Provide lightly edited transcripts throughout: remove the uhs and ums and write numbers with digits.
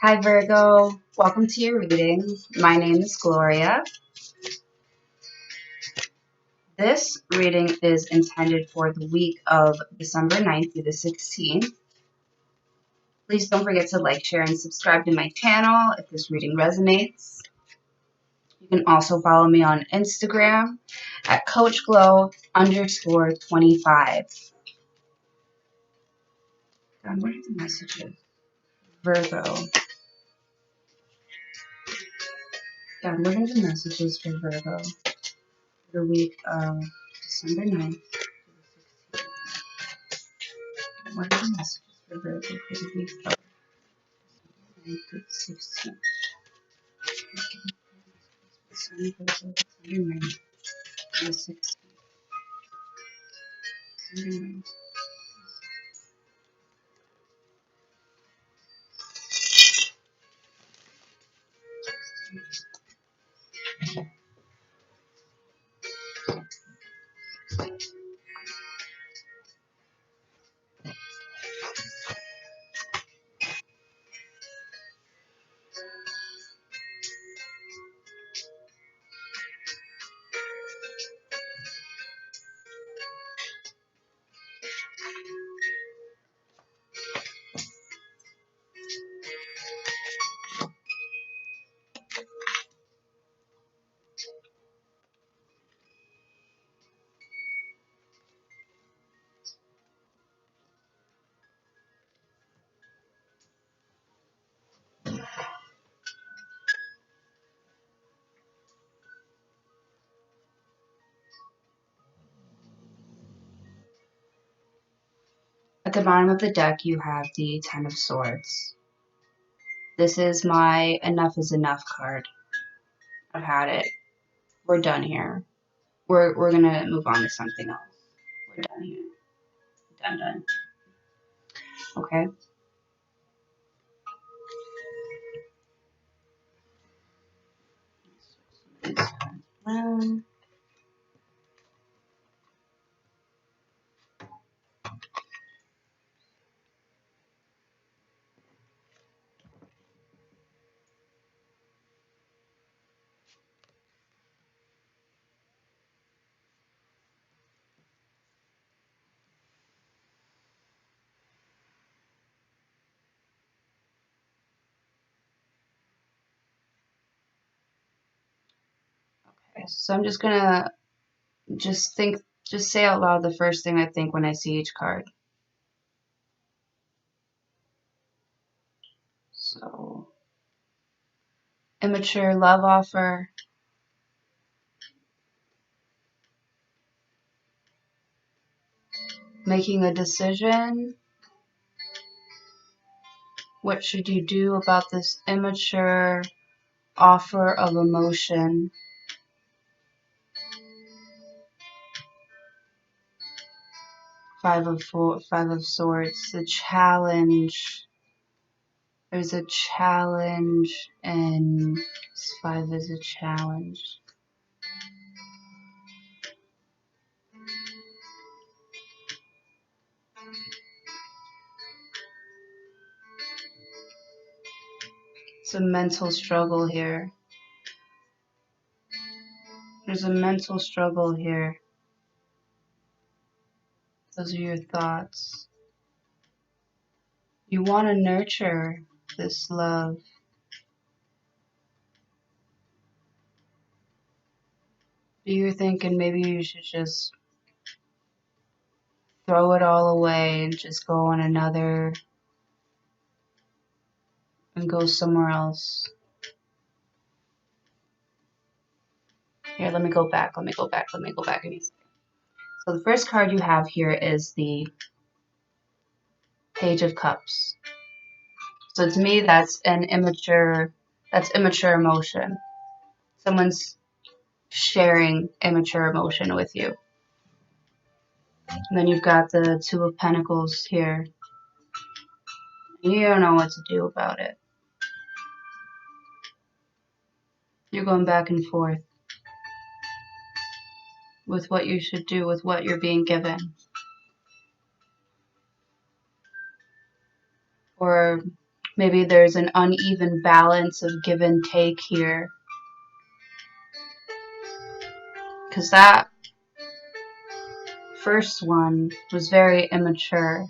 Hi Virgo, welcome to your reading. My name is Gloria. This reading is intended for the week of December 9th through the 16th. Please don't forget to like, share, and subscribe to my channel if this reading resonates. You can also follow me on Instagram at CoachGlow_25. God, what are the messages? Virgo. God, what are the messages for Virgo for the week of December 9th? What are the messages for Virgo for the week of 16th? Sun Virgo, December 9th to the 16th. December 9th. At the bottom of the deck, you have the Ten of Swords. This is my enough is enough card. I've had it. We're done here. We're gonna move on to something else. We're done here. Done. Okay. Okay. So I'm just gonna just say out loud the first thing I think when I see each card. So, immature love offer. Making a decision. What should you do about this immature offer of emotion? Five of Swords. The challenge. There's a challenge, and this 5 is a challenge. It's a mental struggle here. There's a mental struggle here. Those are your thoughts. You want to nurture this love. But you're thinking maybe you should just throw it all away and just go on another and go somewhere else. Here, let me go back. So the first card you have here is the Page of Cups. So to me, that's immature emotion. Someone's sharing immature emotion with you. And then you've got the Two of Pentacles here. You don't know what to do about it. You're going back and forth with what you should do, with what you're being given. Or Maybe there's an uneven balance of give and take here. Because that first one was very immature.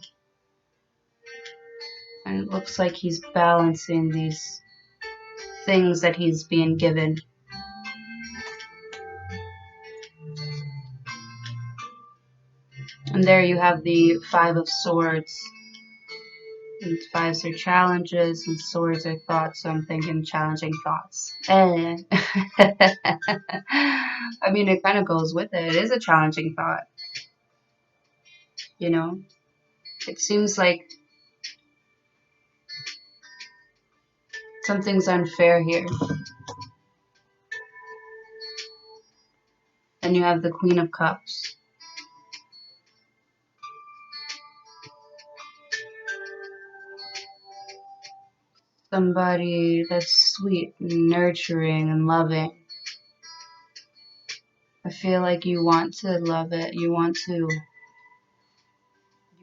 And it looks like he's balancing these things that he's being given. And there you have the Five of Swords. And fives are challenges and swords are thoughts, so I'm thinking challenging thoughts. I mean, it kind of goes with it. It is a challenging thought. You know? It seems like something's unfair here. And you have the Queen of Cups. Somebody that's sweet and nurturing and loving. I feel like you want to love it. You want to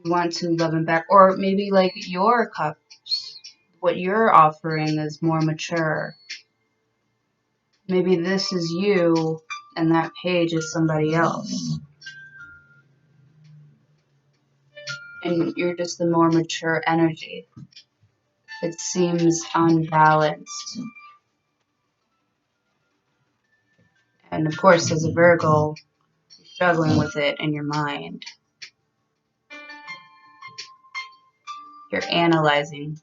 love him back. Or maybe like your cups, what you're offering is more mature. Maybe this is you and that page is somebody else. And you're just the more mature energy. It seems unbalanced. And of course, as a Virgo, you're struggling with it in your mind. You're analyzing.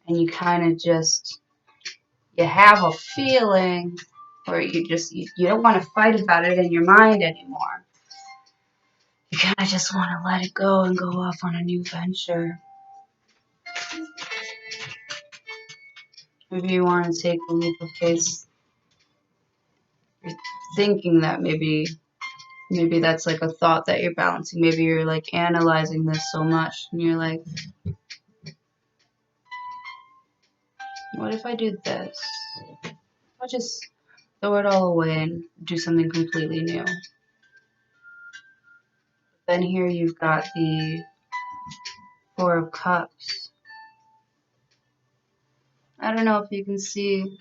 And you kind of just, you have a feeling, or you don't want to fight about it in your mind anymore. You kind of just want to let it go and go off on a new venture. Maybe you want to take a leap of faith. You're thinking that maybe that's like a thought that you're balancing. Maybe you're like analyzing this so much and you're like, what if I do this? I'll just throw it all away and do something completely new. Then here you've got the Four of Cups. I don't know if you can see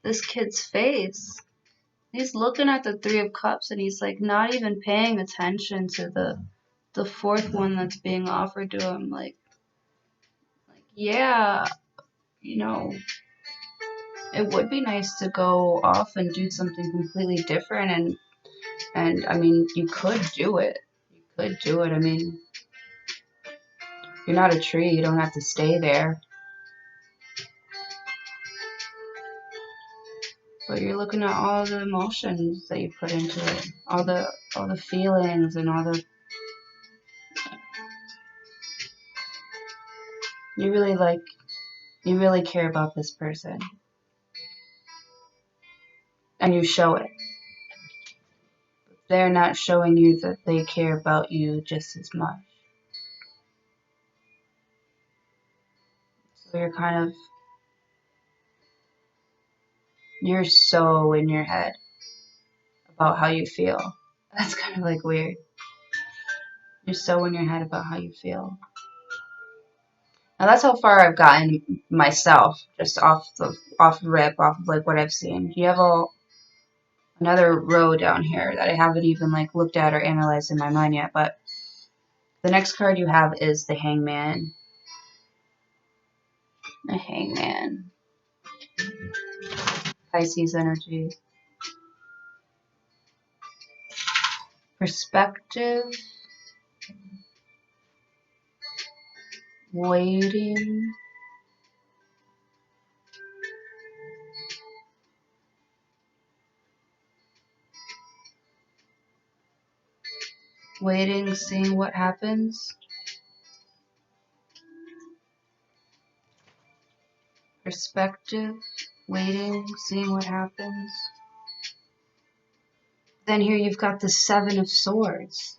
this kid's face. He's looking at the Three of Cups and he's like not even paying attention to the fourth one that's being offered to him. Like yeah, you know, it would be nice to go off and do something completely different, and I mean, you could do it. You could do it. I mean, you're not a tree. You don't have to stay there. But you're looking at all the emotions that you put into it, all the feelings and all the. You really care about this person, and you show it. They're not showing you that they care about you just as much. So you're so in your head about how you feel. That's kind of like weird. You're so in your head about how you feel. Now that's how far I've gotten myself, just off rip, off of like what I've seen. You have another row down here that I haven't even like looked at or analyzed in my mind yet, but the next card you have is the Hangman. The Hangman. Pisces energy. Perspective. Waiting. Waiting, seeing what happens. Perspective. Waiting, seeing what happens. Then here you've got the Seven of Swords.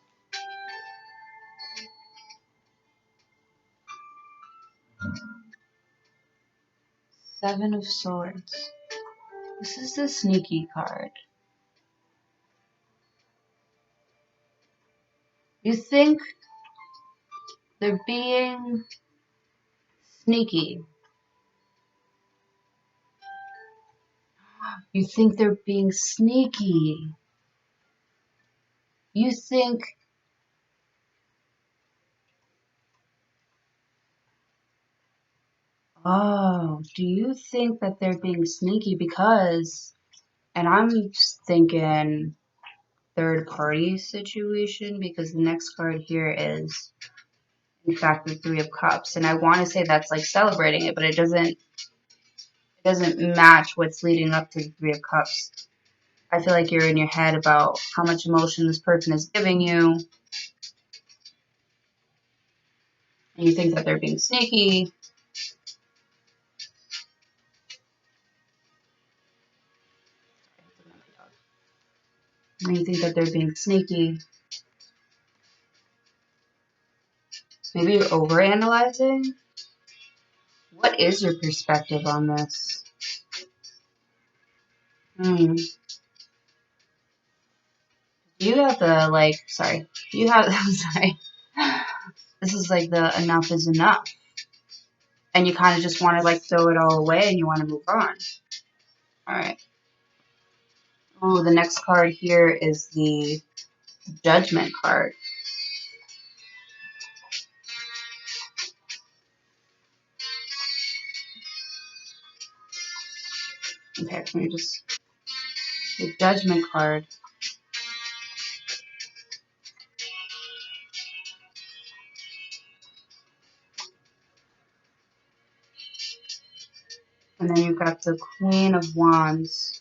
Seven of Swords. This is the sneaky card. You think They're being sneaky. You think they're being sneaky. You think, oh, do you think that they're being sneaky because, and I'm thinking third party situation because the next card here is, in fact, the Three of Cups. And I want to say that's like celebrating it, but it doesn't match what's leading up to the Three of Cups. I feel like you're in your head about how much emotion this person is giving you. And you think that they're being sneaky. And you think that they're being sneaky. Maybe you're overanalyzing. What is your perspective on this? You have the, like, sorry. You have, sorry. This is like the enough is enough. And you kind of just want to, like, throw it all away and you want to move on. Alright. Oh, the next card here is the Judgment card. Okay, let me just... The Judgment card. And then you've got the Queen of Wands.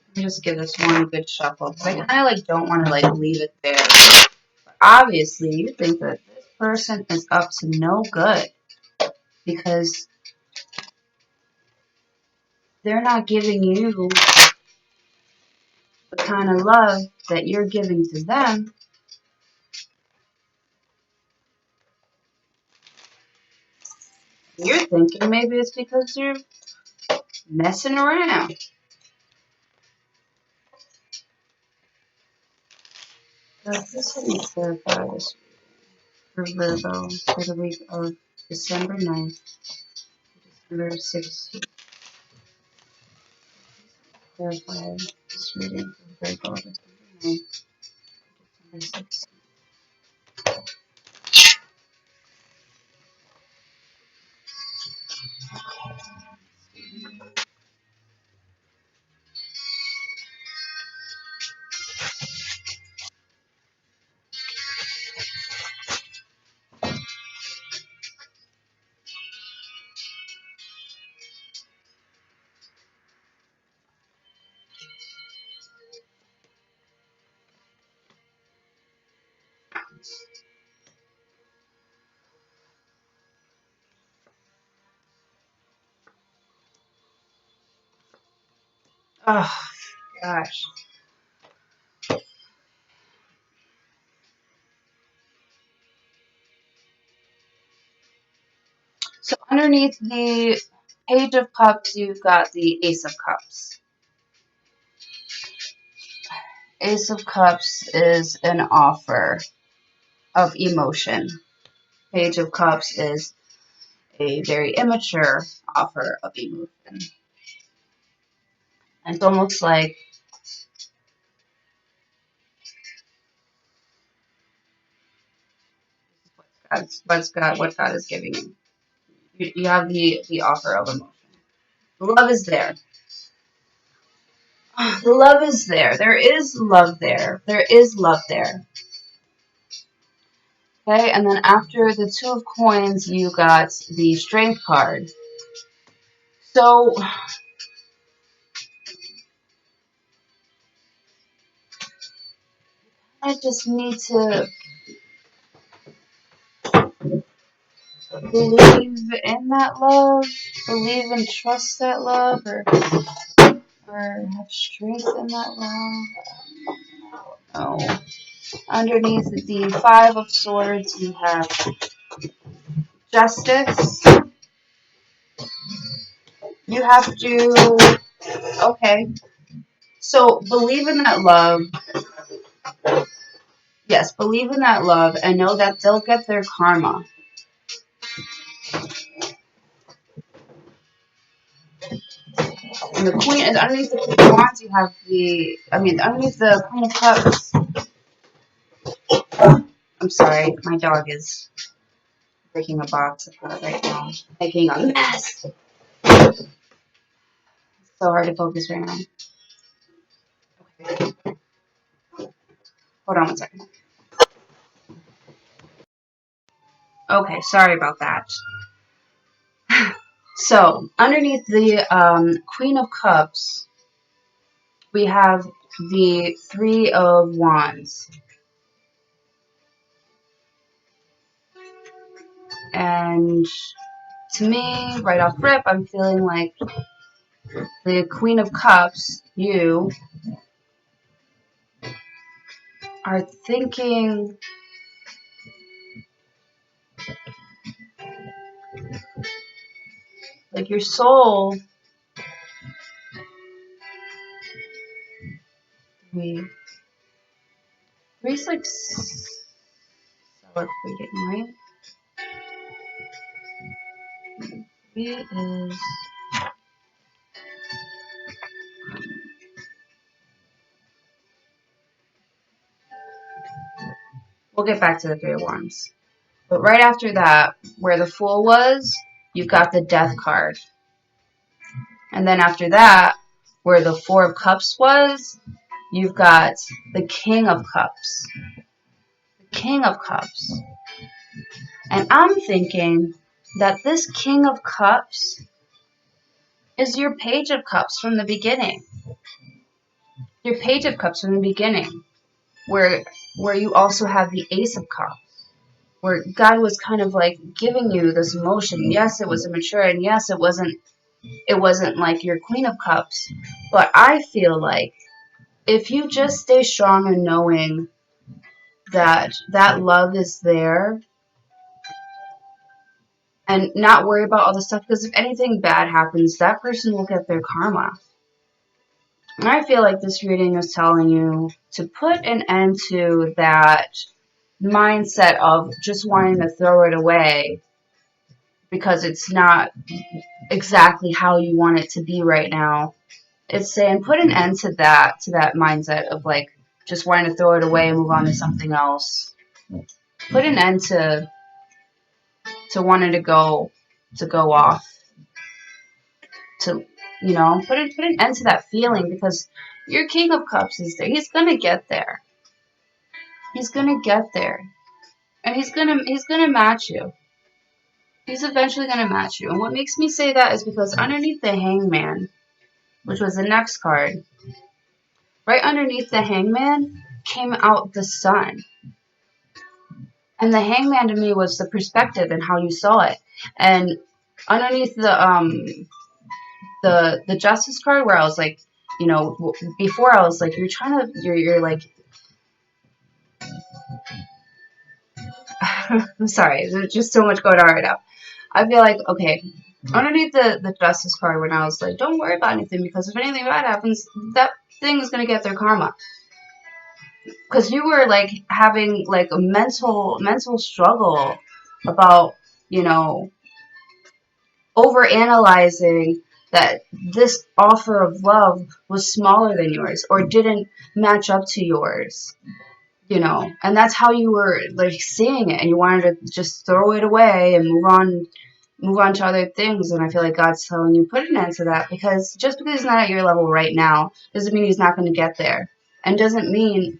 Let me just give this one good shuffle. Because I kind of like don't want to like leave it there. But obviously, you think that this person is up to no good. Because they're not giving you the kind of love that you're giving to them. You're thinking maybe it's because you're messing around. This will be clarify this for Virgo for the week of December 9th to December 16th. Clarify this reading for Virgo December 9th to December 16th. Oh, gosh. So underneath the Page of Cups, you've got the Ace of Cups. Ace of Cups is an offer of emotion. Page of Cups is a very immature offer of emotion. And it's almost like what God is giving you. You have the offer of emotion. The love is there. The love is there. There is love there. There is love there. Okay, and then after the Two of Coins, you got the Strength card. So, I just need to believe in that love, believe and trust that love, or have strength in that love. No. Underneath the Five of Swords, you have Justice. You have to, okay. So believe in that love. Yes, believe in that love and know that they'll get their karma. And the queen is underneath the Queen of Wands. You have underneath the Queen of Cups. I'm sorry, my dog is breaking a box apart right now, making a mess. It's so hard to focus right now. Okay. Hold on one second. Okay, sorry about that. So, underneath the Queen of Cups, we have the Three of Wands. And to me, right off rip, I'm feeling like the Queen of Cups, you, are thinking like your soul. Three's like celebrating, right? Three is. We'll get back to the Three of Wands. But right after that, where the Fool was, you've got the Death card. And then after that, where the Four of Cups was, you've got the King of Cups. The King of Cups. And I'm thinking that this King of Cups is your Page of Cups from the beginning. Your Page of Cups from the beginning. Where you also have the Ace of Cups. Where God was kind of like giving you this emotion. Yes, it was immature, and yes, it wasn't like your Queen of Cups. But I feel like if you just stay strong in knowing that that love is there and not worry about all the stuff, because if anything bad happens, that person will get their karma. And I feel like this reading is telling you to put an end to that mindset of just wanting to throw it away because it's not exactly how you want it to be right now. It's saying put an end to that mindset of like just wanting to throw it away and move on to something else. Put an end to wanting to go off, to put an end to that feeling, because your King of Cups is there. He's gonna get there. He's gonna get there, and he's gonna match you. He's eventually gonna match you. And what makes me say that is because underneath the Hangman, which was the next card, right underneath the Hangman came out the Sun. And the Hangman to me was the perspective and how you saw it. And underneath the Justice card, where I was like, before I was like, you're like, I'm sorry, there's just so much going on right now. I feel like, okay, underneath the Justice card, when I was like, don't worry about anything, because if anything bad happens, that thing is going to get their karma. Because you were like having like a mental struggle about, over analyzing that this offer of love was smaller than yours or didn't match up to yours, and that's how you were like seeing it, and you wanted to just throw it away and move on to other things. And I feel like God's telling you put an end to that, because just because he's not at your level right now doesn't mean he's not going to get there, and doesn't mean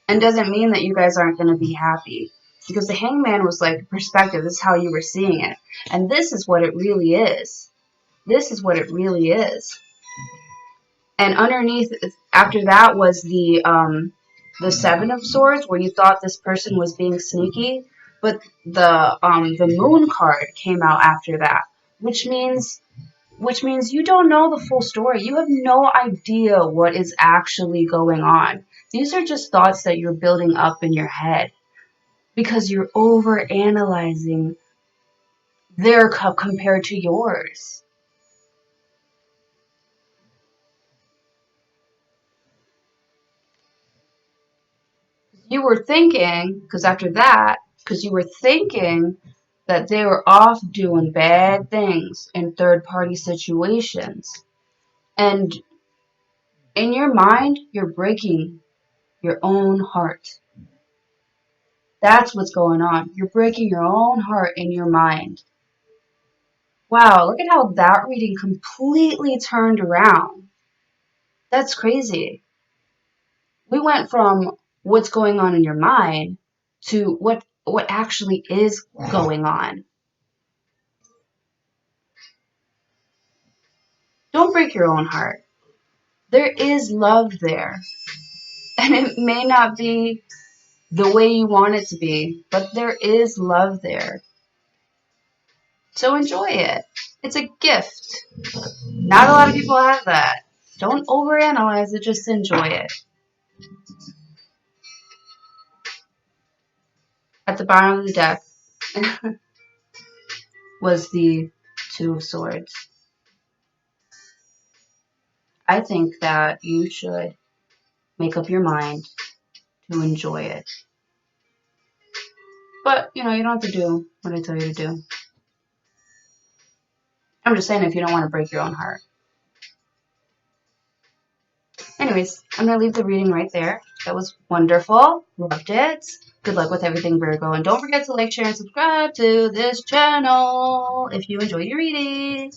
that you guys aren't going to be happy. Because the Hangman was like perspective. This is how you were seeing it. And this is what it really is. This is what it really is. And underneath, after that, was the Seven of Swords, where you thought this person was being sneaky. But the Moon card came out after that, which means you don't know the full story. You have no idea what is actually going on. These are just thoughts that you're building up in your head, because you're over analyzing their cup compared to yours. you were thinking, because after that, because you were thinking that they were off doing bad things in third-party situations. And in your mind, you're breaking your own heart. That's what's going on. You're breaking your own heart in your mind. Wow, look at how that reading completely turned around. That's crazy. We went from what's going on in your mind to what actually is going on. Don't break your own heart. There is love there. And it may not be the way you want it to be, but there is love there. So enjoy it. It's a gift. Not a lot of people have that. Don't overanalyze it, just enjoy it. At the bottom of the deck was the Two of Swords. I think that you should make up your mind to enjoy it. But, you don't have to do what I tell you to do. I'm just saying if you don't want to break your own heart. Anyways, I'm going to leave the reading right there. That was wonderful. Loved it. Good luck with everything, Virgo. And don't forget to like, share, and subscribe to this channel if you enjoyed your reading.